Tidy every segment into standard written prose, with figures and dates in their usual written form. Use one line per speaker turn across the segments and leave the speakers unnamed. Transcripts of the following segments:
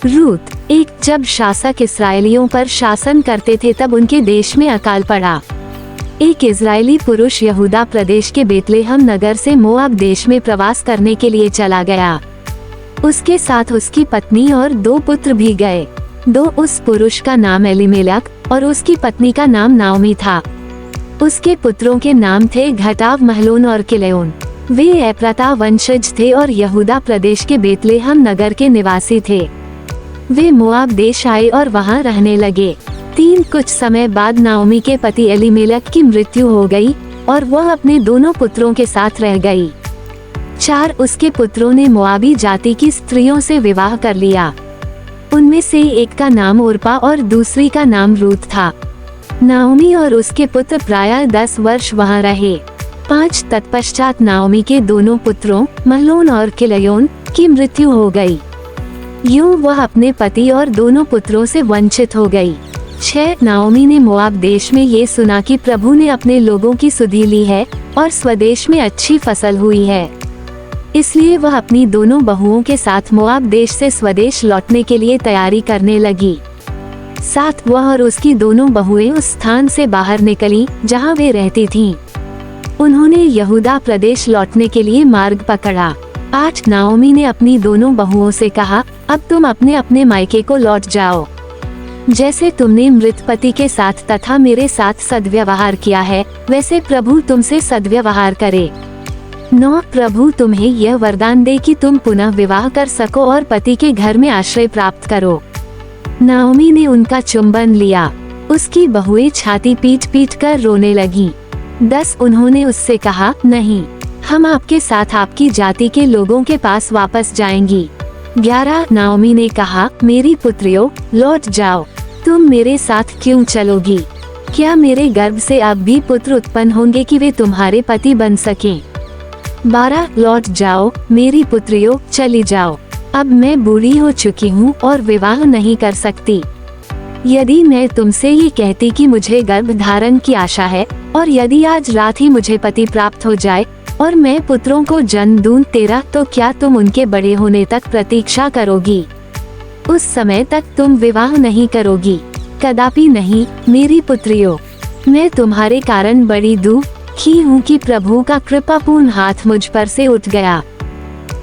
रूत। जब शासक इस्राएलियों पर शासन करते थे तब उनके देश में अकाल पड़ा। एक इजरायली पुरुष यहूदा प्रदेश के बेतलेहम नगर से मोआब देश में प्रवास करने के लिए चला गया। उसके साथ उसकी पत्नी और 2 पुत्र भी गए। उस पुरुष का नाम एलीमेलक और उसकी पत्नी का नाम नाओमी था। उसके पुत्रों के नाम थे घटाव, महलोन और किलेयोन। वे एप्राता वंशज थे और यहूदा प्रदेश के बेतलेहम नगर के निवासी थे। वे मोआब देश आए और वहां रहने लगे। कुछ समय बाद नाओमी के पति एलीमेलक की मृत्यु हो गई और वह अपने दोनों पुत्रों के साथ रह गई। उसके पुत्रों ने मोआबी जाति की स्त्रियों से विवाह कर लिया। उनमें से एक का नाम ओर्पा और दूसरी का नाम रूत था। नाओमी और उसके पुत्र प्रायः 10 वर्ष वहां रहे। तत्पश्चात नाओमी के दोनों पुत्रों महलोन और किलेयोन की मृत्यु हो गई। यूं वह अपने पति और दोनों पुत्रों से वंचित हो गई। नाओमी ने मोआब देश में ये सुना कि प्रभु ने अपने लोगों की सुधि ली है और स्वदेश में अच्छी फसल हुई है, इसलिए वह अपनी दोनों बहुओं के साथ मोआब देश से स्वदेश लौटने के लिए तैयारी करने लगी। वह और उसकी दोनों बहुएं उस स्थान से बाहर निकली जहां वे रहती थीं। उन्होंने यहूदा प्रदेश लौटने के लिए मार्ग पकड़ा। नाओमी ने अपनी दोनों बहुओं से कहा, अब तुम अपने अपने मायके को लौट जाओ। जैसे तुमने मृत पति के साथ तथा मेरे साथ सद्व्यवहार किया है, वैसे प्रभु तुमसे सद्व्यवहार करे। प्रभु तुम्हें यह वरदान दे कि तुम पुनः विवाह कर सको और पति के घर में आश्रय प्राप्त करो। नाओमी ने उनका चुंबन लिया। उसकी बहुएं छाती पीट पीट कर रोने लगी। उन्होंने उससे कहा, नहीं, हम आपके साथ आपकी जाति के लोगों के पास वापस जाएंगी। नाओमी ने कहा, मेरी पुत्रियों, लौट जाओ। तुम मेरे साथ क्यों चलोगी? क्या मेरे गर्भ से अब भी पुत्र उत्पन्न होंगे कि वे तुम्हारे पति बन सकें? लौट जाओ मेरी पुत्रियों, चली जाओ। अब मैं बूढ़ी हो चुकी हूँ और विवाह नहीं कर सकती। यदि मैं तुमसे ये कहती कि मुझे गर्भ धारण की आशा है और यदि आज रात ही मुझे पति प्राप्त हो जाए और मैं पुत्रों को जन्म दूं तो क्या तुम उनके बड़े होने तक प्रतीक्षा करोगी? उस समय तक तुम विवाह नहीं करोगी? कदापि नहीं मेरी पुत्रियों। मैं तुम्हारे कारण बड़ी दुखी हूँ कि प्रभु का कृपापूर्ण हाथ मुझ पर से उठ गया।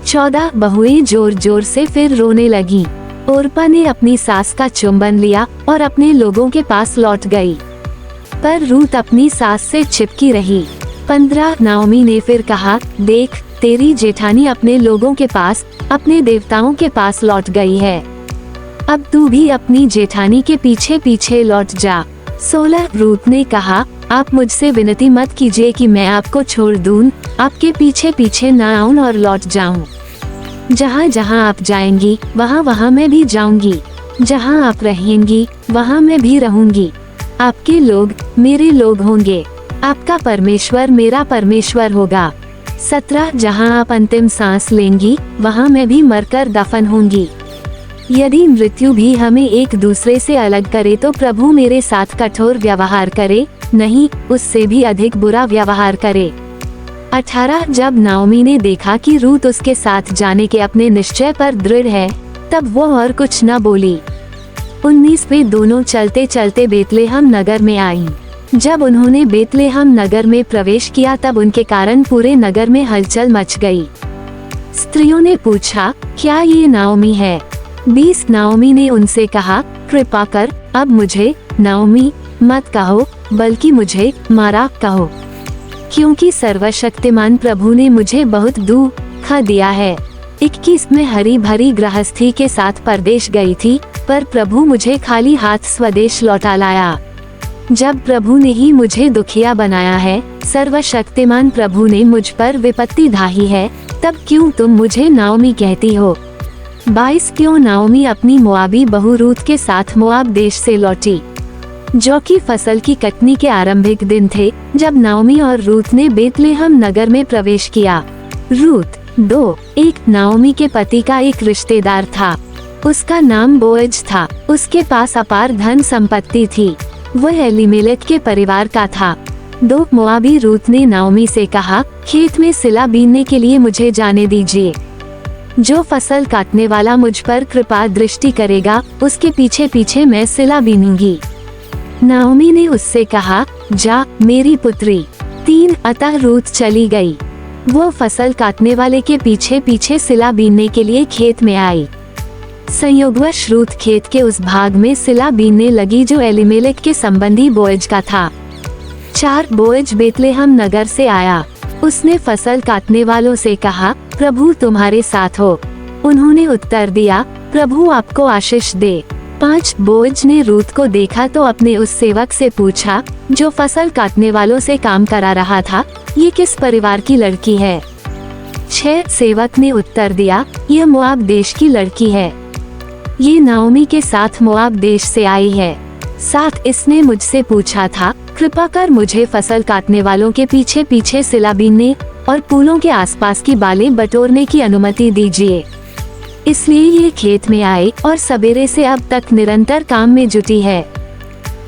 14 बहुएं जोर जोर से फिर रोने लगी। ओर्पा ने अपनी सास का चुंबन लिया और अपने लोगों के पास लौट गई, पर रूत अपनी सास से चिपकी रही। 15 नाओमी ने फिर कहा, देख, तेरी जेठानी अपने लोगों के पास, अपने देवताओं के पास लौट गई है। अब तू भी अपनी जेठानी के पीछे पीछे लौट जा। 16 रूत ने कहा, आप मुझसे विनती मत कीजिए कि मैं आपको छोड़ दूं, आपके पीछे पीछे न आऊं और लौट जाऊं। जहाँ जहाँ आप जाएंगी वहाँ वहाँ मैं भी जाऊंगी। जहाँ आप रहेंगी वहाँ मैं भी रहूंगी। आपके लोग मेरे लोग होंगे, आपका परमेश्वर मेरा परमेश्वर होगा। 17 जहाँ आप अंतिम सांस लेंगी वहाँ मैं भी मरकर दफन होंगी। यदि मृत्यु भी हमें एक दूसरे से अलग करे तो प्रभु मेरे साथ कठोर व्यवहार करे, नहीं उससे भी अधिक बुरा व्यवहार करे। 18 जब नाओमी ने देखा कि रूत उसके साथ जाने के अपने निश्चय पर दृढ़ है, तब वो और कुछ न बोली। 19 वे दोनों चलते चलते बेतलेहम नगर में आईं। जब उन्होंने बेतलेहम नगर में प्रवेश किया तब उनके कारण पूरे नगर में हलचल मच गई। स्त्रियों ने पूछा, क्या ये नाओमी है? 20 नाओमी ने उनसे कहा, कृपा कर अब मुझे नाओमी मत कहो, बल्कि मुझे मारा कहो, क्योंकि सर्वशक्तिमान प्रभु ने मुझे बहुत दुख दिया है। 21 में हरी भरी गृहस्थी के साथ परदेश गई थी, पर प्रभु मुझे खाली हाथ स्वदेश लौटा लाया। जब प्रभु ने ही मुझे दुखिया बनाया है, सर्वशक्तिमान प्रभु ने मुझ पर विपत्ति ढाही है, तब क्यों तुम मुझे नाओमी कहती हो? 22 क्यों नाओमी अपनी मोआबी बहू रूत के साथ मोआब देश से लौटी, जो कि फसल की कटनी के आरंभिक दिन थे, जब नाओमी और रूत ने बेतलेहम नगर में प्रवेश किया। रूत 2 एक नाओमी के पति का एक रिश्तेदार था, उसका नाम बोअज था। उसके पास अपार धन संपत्ति थी, वह एलीमेलेक के परिवार का था। 2 मोआबी रूत ने नाओमी से कहा, खेत में सिला बीनने के लिए मुझे जाने दीजिए। जो फसल काटने वाला मुझ पर कृपा दृष्टि करेगा, उसके पीछे पीछे मैं सिला बीनूंगी। नाओमी ने उससे कहा, जा मेरी पुत्री। 3 अतः रूत चली गई। वो फसल काटने वाले के पीछे पीछे सिला बीनने के लिए खेत में आई। संयोगवश रूत खेत के उस भाग में सिला बीनने लगी जो एलीमेलेक के संबंधी बोएज का था। 4 बोएज बेतलेहम नगर से आया। उसने फसल काटने वालों से कहा, प्रभु तुम्हारे साथ हो। उन्होंने उत्तर दिया, प्रभु आपको आशीष दे। 5 बोएज ने रूत को देखा तो अपने उस सेवक से पूछा जो फसल काटने वालों से काम करा रहा था, ये किस परिवार की लड़की है? 6 सेवक ने उत्तर दिया, यह मोआब देश की लड़की है। ये नाओमी के साथ मोआब देश से आई है। 7 इसने मुझसे पूछा था, कृपा कर मुझे फसल काटने वालों के पीछे पीछे सिला बीनने और पुलों के आसपास की बालें बटोरने की अनुमति दीजिए। इसलिए ये खेत में आए और सवेरे से अब तक निरंतर काम में जुटी है।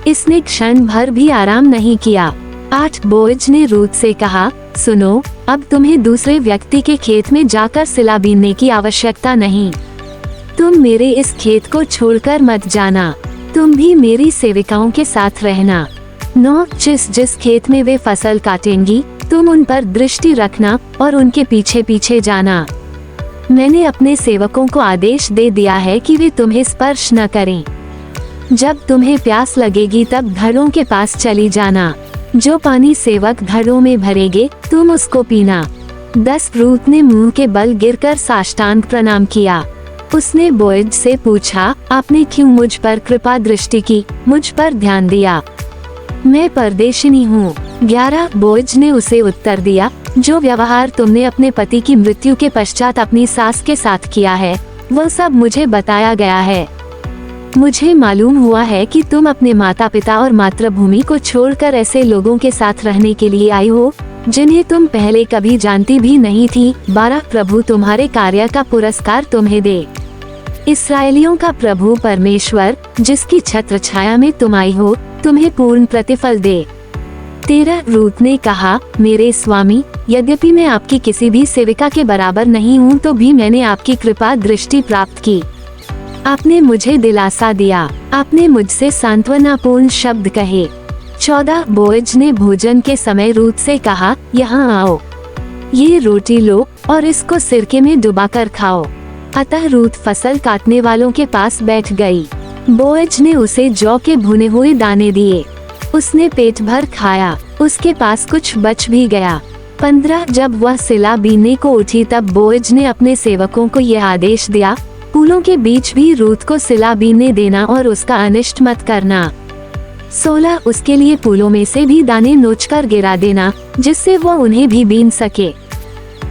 इसने क्षण भर भी आराम नहीं किया। 8 बोएज ने रूत से कहा, सुनो, अब तुम्हें दूसरे व्यक्ति के खेत में जाकर सिला बीनने की आवश्यकता नहीं। तुम मेरे इस खेत को छोड़कर मत जाना, तुम भी मेरी सेविकाओं के साथ रहना। 9 जिस खेत में वे फसल काटेंगी, तुम उन पर दृष्टि रखना और उनके पीछे पीछे जाना। मैंने अपने सेवकों को आदेश दे दिया है कि वे तुम्हें स्पर्श न करें। जब तुम्हें प्यास लगेगी तब घड़ों के पास चली जाना। जो पानी सेवक घड़ों में भरेंगे, तुम उसको पीना। 10 रूत ने मुंह के बल गिरकर साष्टांग प्रणाम किया। उसने बोएज से पूछा, आपने क्यों मुझ पर कृपा दृष्टि की, मुझ पर ध्यान दिया? मैं परदेशिनी हूँ। 11 बोएज ने उसे उत्तर दिया, जो व्यवहार तुमने अपने पति की मृत्यु के पश्चात अपनी सास के साथ किया है, वह सब मुझे बताया गया है। मुझे मालूम हुआ है कि तुम अपने माता पिता और मातृभूमि को छोड़कर ऐसे लोगों के साथ रहने के लिए आई हो जिन्हें तुम पहले कभी जानती भी नहीं थी। 12 प्रभु तुम्हारे कार्य का पुरस्कार तुम्हें दे। इस्राएलियों का प्रभु परमेश्वर, जिसकी छत्र छाया में तुम आई हो, तुम्हें पूर्ण प्रतिफल दे। 13 रूत ने कहा, मेरे स्वामी, यद्यपि मैं आपकी किसी भी सेविका के बराबर नहीं हूँ, तो भी मैंने आपकी कृपा दृष्टि प्राप्त की। आपने मुझे दिलासा दिया, आपने मुझसे सांत्वनापूर्ण शब्द कहे। 14 बोएज ने भोजन के समय रूत से कहा, यहाँ आओ, ये रोटी लो और इसको सिरके में डुबाकर खाओ। अतः रूत फसल काटने वालों के पास बैठ गई। बोएज ने उसे जौ के भुने हुए दाने दिए। उसने पेट भर खाया, उसके पास कुछ बच भी गया। 15 जब वह सिला बीनने को उठी तब बोएज ने अपने सेवकों को यह आदेश दिया, पुलों के बीच भी रूत को सिला बीनने देना और उसका अनिष्ट मत करना। 16 उसके लिए पुलों में से भी दाने नोचकर गिरा देना, जिससे वह उन्हें भी बीन सके।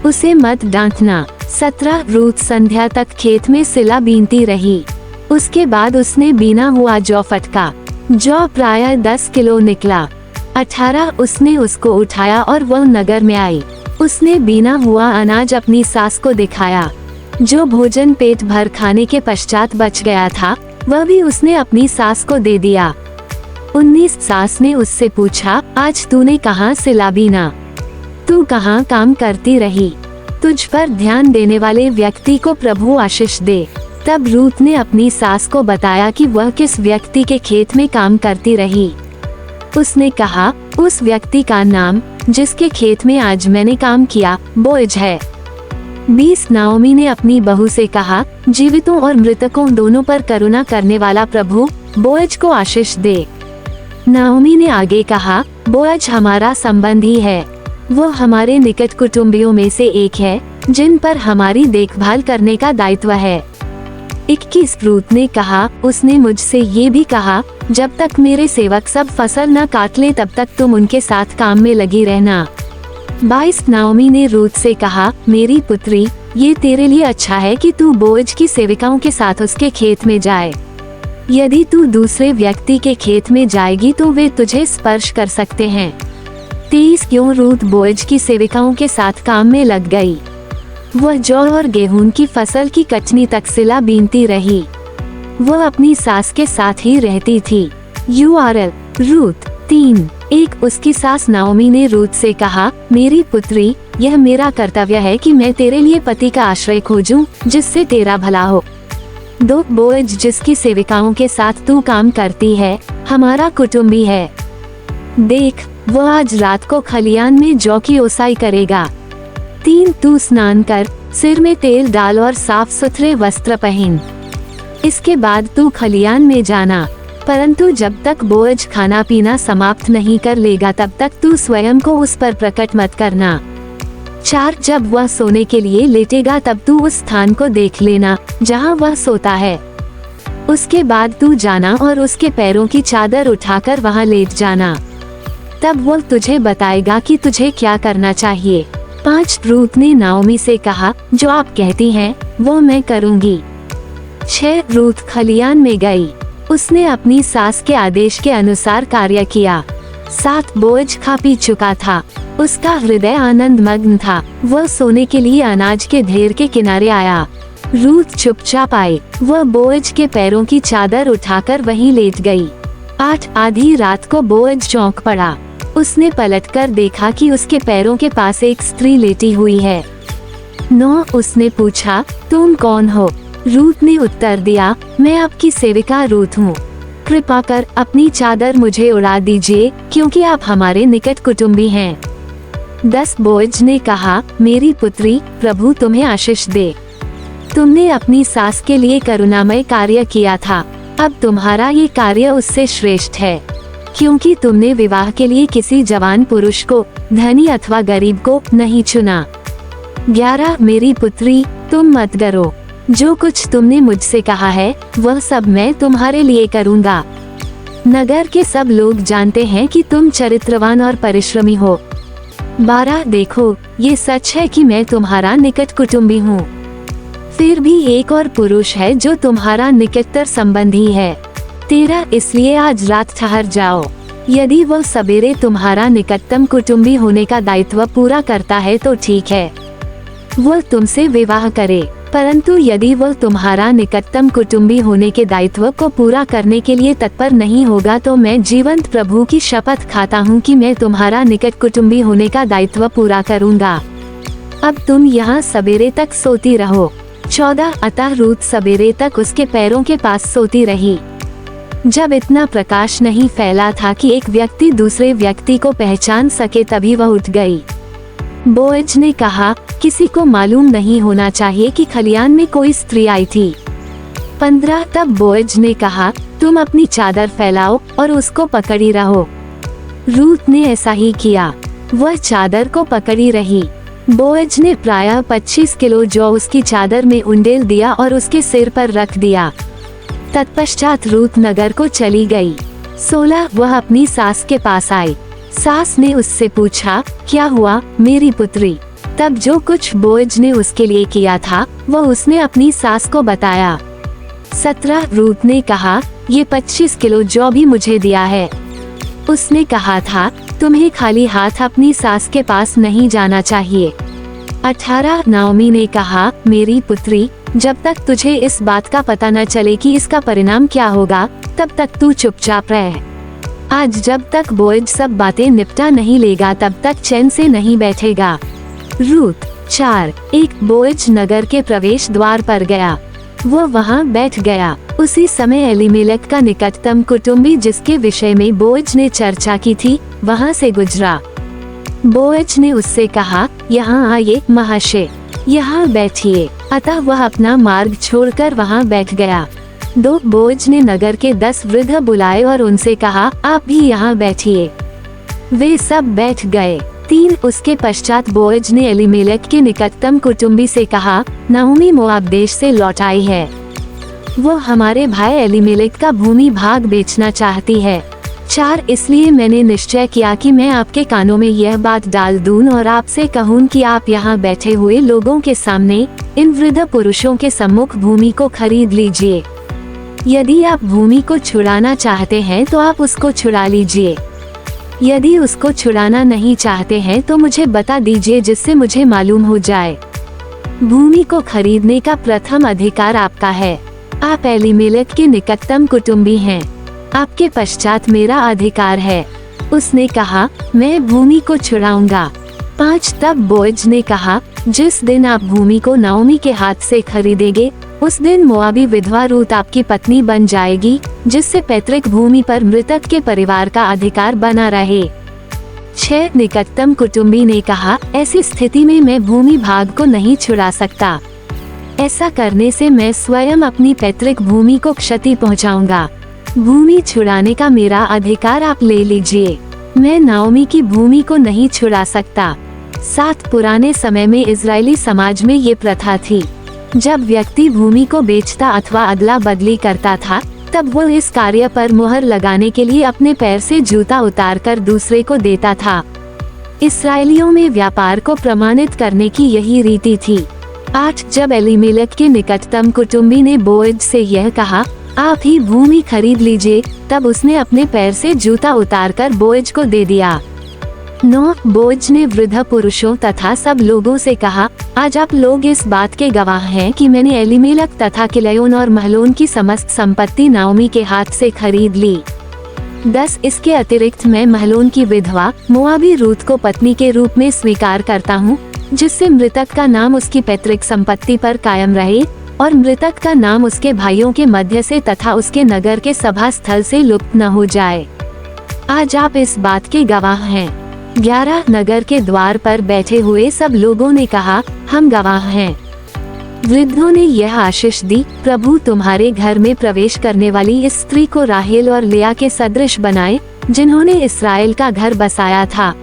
उसे मत डांटना। 17 रूत संध्या तक खेत में सिला बीनती रही। उसके बाद उसने बीना हुआ जौ फटका। जौ प्रायः 10 किलो निकला। 18 उसने उसको उठाया और वह नगर में आई। उसने बीना हुआ अनाज अपनी सास को दिखाया। जो भोजन पेट भर खाने के पश्चात बच गया था, वह भी उसने अपनी सास को दे दिया। 19 सास ने उससे पूछा, आज तूने कहाँ सिला बीना? तू कहाँ काम करती रही? तुझ पर ध्यान देने वाले व्यक्ति को प्रभु आशीष दे। तब रूत ने अपनी सास को बताया कि वह किस व्यक्ति के खेत में काम करती रही। उसने कहा, उस व्यक्ति का नाम, जिसके खेत में आज मैंने काम किया, बोएज है। 20 नाओमी ने अपनी बहू से कहा, जीवितों और मृतकों दोनों पर करुणा करने वाला प्रभु बोएज को आशीष दे। नाओमी ने आगे कहा, बोएज हमारा संबंधी है। वो हमारे निकट कुटुंबियों में से एक है, जिन पर हमारी देखभाल करने का दायित्व है। 21 रूत ने कहा, उसने मुझसे ये भी कहा, जब तक मेरे सेवक सब फसल न काट ले तब तक तुम उनके साथ काम में लगी रहना। 22 नाओमी ने रूत से कहा, मेरी पुत्री, ये तेरे लिए अच्छा है कि तू बोएज की सेविकाओं के साथ उसके खेत में जाए। यदि तू दूसरे व्यक्ति के खेत में जाएगी तो वे तुझे स्पर्श कर सकते हैं। 23 क्यों रूत बोएज की सेविकाओं के साथ काम में लग गई। वह जौ और गेहूं की फसल की कटनी तक सिला बीनती रही। वह अपनी सास के साथ ही रहती थी। URL रूत 3 एक उसकी सास नाओमी ने रूथ से कहा, मेरी पुत्री, यह मेरा कर्तव्य है कि मैं तेरे लिए पति का आश्रय खोजूं, जिससे तेरा भला हो। 2 बोअज, जिसकी सेविकाओं के साथ तू काम करती है, हमारा कुटुंबी है। देख, वो आज रात को खलियान में जौ की ओसाई करेगा। 3 तू स्नान कर, सिर में तेल डाल और साफ सुथरे वस्त्र पहन। इसके बाद तू खलियान में जाना, परंतु जब तक बोअज खाना पीना समाप्त नहीं कर लेगा तब तक तू स्वयं को उस पर प्रकट मत करना। 4 जब वह सोने के लिए लेटेगा तब तू उस स्थान को देख लेना जहां वह सोता है। उसके बाद तू जाना और उसके पैरों की चादर उठाकर वहां लेट जाना। तब वो तुझे बताएगा कि तुझे क्या करना चाहिए। 5 रूथ ने नाओमी से कहा, जो आप कहती हैं वो मैं करूंगी। 6 रूथ खलियान में गई। उसने अपनी सास के आदेश के अनुसार कार्य किया। 7 बोअज खा पी चुका था। उसका हृदय आनंद मग्न था। वह सोने के लिए अनाज के ढेर के किनारे आया। रूथ चुपचाप आई। वह बोअज के पैरों की चादर उठाकर वहीं लेट गई। 8 आधी रात को बोअज चौंक पड़ा। उसने पलटकर देखा कि उसके पैरों के पास एक स्त्री लेटी हुई है। 9 उसने पूछा, तुम कौन हो? रूथ ने उत्तर दिया, मैं आपकी सेविका रूथ हूँ। कृपा कर अपनी चादर मुझे उड़ा दीजिए, क्योंकि आप हमारे निकट कुटुंबी हैं। 10 बोअज ने कहा, मेरी पुत्री, प्रभु तुम्हें आशीष दे। तुमने अपनी सास के लिए करुणामय कार्य किया था। अब तुम्हारा ये कार्य उससे श्रेष्ठ है, क्योंकि तुमने विवाह के लिए किसी जवान पुरुष को, धनी अथवा गरीब को नहीं चुना। 11 मेरी पुत्री, तुम मत डरो। जो कुछ तुमने मुझसे कहा है वह सब मैं तुम्हारे लिए करूँगा। नगर के सब लोग जानते हैं कि तुम चरित्रवान और परिश्रमी हो। 12 देखो, ये सच है कि मैं तुम्हारा निकट कुटुंबी हूँ। फिर भी एक और पुरुष है जो तुम्हारा निकटतर संबंधी है। 13 इसलिए आज रात ठहर जाओ। यदि वह सवेरे तुम्हारा निकटतम कुटुंबी होने का दायित्व पूरा करता है तो ठीक है, वह तुमसे विवाह करे। परंतु यदि वह तुम्हारा निकटतम कुटुंबी होने के दायित्व को पूरा करने के लिए तत्पर नहीं होगा तो मैं जीवंत प्रभु की शपथ खाता हूँ कि मैं तुम्हारा निकट कुटुंबी होने का दायित्व पूरा करूँगा। अब तुम यहाँ सवेरे तक सोती रहो। 14 अतः रूथ सवेरे तक उसके पैरों के पास सोती रही। जब इतना प्रकाश नहीं फैला था कि एक व्यक्ति दूसरे व्यक्ति को पहचान सके तभी वह उठ गई। बोअज ने कहा, किसी को मालूम नहीं होना चाहिए कि खलियान में कोई स्त्री आई थी। 15 तब बोअज ने कहा, तुम अपनी चादर फैलाओ और उसको पकड़ी रहो। रूथ ने ऐसा ही किया। वह चादर को पकड़ी रही। बोअज ने प्रायः 25 किलो जौ उसकी चादर में उंडेल दिया और उसके सिर पर रख दिया। तत्पश्चात रूथ नगर को चली गई। 16 वह अपनी सास के पास आई। सास ने उससे पूछा, क्या हुआ मेरी पुत्री? तब जो कुछ बोअज ने उसके लिए किया था वह उसने अपनी सास को बताया। 17 रूथ ने कहा, ये 25 किलो जौ भी मुझे दिया है। उसने कहा था, तुम्हें खाली हाथ अपनी सास के पास नहीं जाना चाहिए। 18 नाओमी ने कहा, मेरी पुत्री, जब तक तुझे इस बात का पता न चले कि इसका परिणाम क्या होगा तब तक तू चुपचाप रह। आज जब तक बोअज सब बातें निपटा नहीं लेगा तब तक चैन से नहीं बैठेगा। रूथ 4 एक बोअज नगर के प्रवेश द्वार पर गया। वह वहां बैठ गया। उसी समय एलीमेलेक का निकटतम कुटुंबी जिसके विषय में बोअज ने चर्चा की थी वहां से गुजरा। बोअज ने उससे कहा, यहाँ आइए महाशय, यहाँ बैठिए। अतः वह अपना मार्ग छोड़कर वहां बैठ गया। 2 बोअज ने नगर के 10 वृद्ध बुलाए और उनसे कहा, आप भी यहाँ बैठिए। वे सब बैठ गए। 3 उसके पश्चात बोअज ने एलीमेलेक के निकटतम कुटुंबी से कहा, नाओमी मोआब देश से लौट आई है। वो हमारे भाई एलीमेलेक का भूमि भाग बेचना चाहती है। 4 इसलिए मैंने निश्चय किया कि मैं आपके कानों में यह बात डाल दूं और आपसे कहूं कि आप यहाँ बैठे हुए लोगों के सामने इन वृद्ध पुरुषों के सम्मुख भूमि को खरीद लीजिए। यदि आप भूमि को छुड़ाना चाहते हैं तो आप उसको छुड़ा लीजिए। यदि उसको छुड़ाना नहीं चाहते हैं तो मुझे बता दीजिए जिससे मुझे मालूम हो जाए। भूमि को खरीदने का प्रथम अधिकार आपका है। आप एलीमेलेक के निकटतम कुटुंबी हैं। आपके पश्चात मेरा अधिकार है। उसने कहा, मैं भूमि को छुड़ाऊंगा। 5 तब बोअज ने कहा, जिस दिन आप भूमि को नाओमी के हाथ से खरीदेंगे, उस दिन मोआबी विधवा रूत आपकी पत्नी बन जाएगी, जिससे पैतृक भूमि पर मृतक के परिवार का अधिकार बना रहे। 6 निकटतम कुटुंबी ने कहा, ऐसी स्थिति में मैं भूमि भाग को नहीं छुड़ा सकता। ऐसा करने से मैं स्वयं अपनी पैतृक भूमि को क्षति पहुंचाऊंगा। भूमि छुड़ाने का मेरा अधिकार आप ले लीजिए। मैं नाओमी की भूमि को नहीं छुड़ा सकता। 7 पुराने समय में इजरायली समाज में ये प्रथा थी। जब व्यक्ति भूमि को बेचता अथवा अदला बदली करता था, तब वो इस कार्य पर मुहर लगाने के लिए अपने पैर से जूता उतारकर दूसरे को देता था। इस्राएलियों में व्यापार को प्रमाणित करने की यही रीति थी। 8 जब एलीमेलेक के निकटतम कुटुंबी ने बोअज से यह कहा, आप ही भूमि खरीद लीजिए, तब उसने अपने पैर से जूता उतारकर बोअज को दे दिया। 9 बोअज ने वृद्ध पुरुषों तथा सब लोगों से कहा, आज आप लोग इस बात के गवाह हैं कि मैंने एलीमेलेक तथा किलयोन और महलोन की समस्त संपत्ति नाओमी के हाथ से खरीद ली। 10 इसके अतिरिक्त मैं महलोन की विधवा मोआबी रूत को पत्नी के रूप में स्वीकार करता हूँ, जिससे मृतक का नाम उसकी पैतृक संपत्ति पर कायम रहे और मृतक का नाम उसके भाइयों के मध्य से तथा उसके नगर के सभा स्थल से लुप्त न हो जाए। आज आप इस बात के गवाह हैं। 11 नगर के द्वार पर बैठे हुए सब लोगों ने कहा, हम गवाह हैं। वृद्धों ने यह आशीष दी, प्रभु तुम्हारे घर में प्रवेश करने वाली इस स्त्री को राहेल और लिया के सदृश बनाए, जिन्होंने इसराइल का घर बसाया था।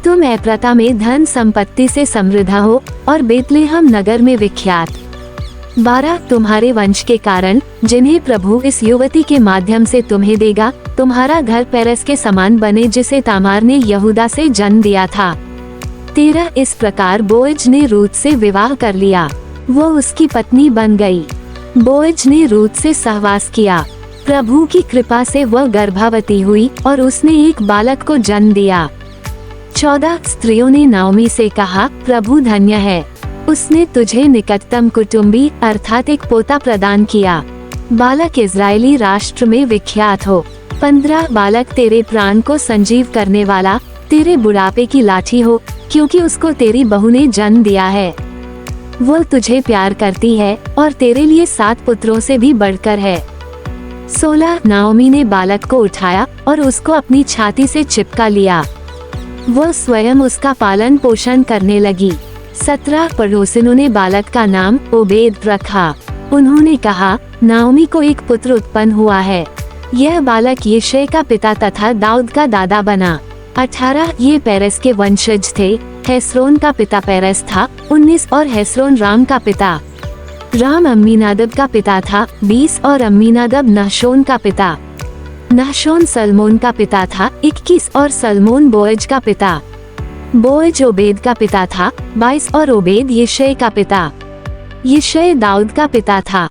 तुम एप्रता में धन संपत्ति से समृद्ध हो और बेतलेहम नगर में विख्यात। 12 तुम्हारे वंश के कारण, जिन्हें प्रभु इस युवती के माध्यम से तुम्हें देगा, तुम्हारा घर पेरेस के समान बने, जिसे तामार ने यहूदा से जन्म दिया था। 13 इस प्रकार बोअज ने रूत से विवाह कर लिया, वो उसकी पत्नी बन गई। बोअज ने रूत से सहवास किया। प्रभु की कृपा से वह गर्भवती हुई और उसने एक बालक को जन्म दिया। 14 स्त्रियों ने नाओमी से कहा, प्रभु धन्य है, उसने तुझे निकटतम कुटुंबी अर्थात एक पोता प्रदान किया। बालक इजरायली राष्ट्र में विख्यात हो। 15 बालक तेरे प्राण को संजीव करने वाला, तेरे बुढ़ापे की लाठी हो, क्योंकि उसको तेरी बहू ने जन्म दिया है। वो तुझे प्यार करती है और तेरे लिए 7 पुत्रों से भी बढ़कर है। 16 नाओमी ने बालक को उठाया और उसको अपनी छाती से चिपका लिया। वो स्वयं उसका पालन पोषण करने लगी। 17 पड़ोसिनों ने बालक का नाम ओबेद रखा। उन्होंने कहा, नाओमी को एक पुत्र उत्पन्न हुआ है। यह बालक यिशै का पिता तथा दाऊद का दादा बना। 18 ये पेरेस के वंशज थे। हेस्रोन का पिता पेरेस था। 19 और हेस्रोन राम का पिता। राम अम्मीनादब का पिता था। 20 और अम्मीनादब नहशोन का पिता। नहशोन सलमोन का पिता था। 21 और सलमोन बोअज का पिता। बोअज ओबेद का पिता था। 22 और ओबेद यिशै का पिता। यिशै दाऊद का पिता था।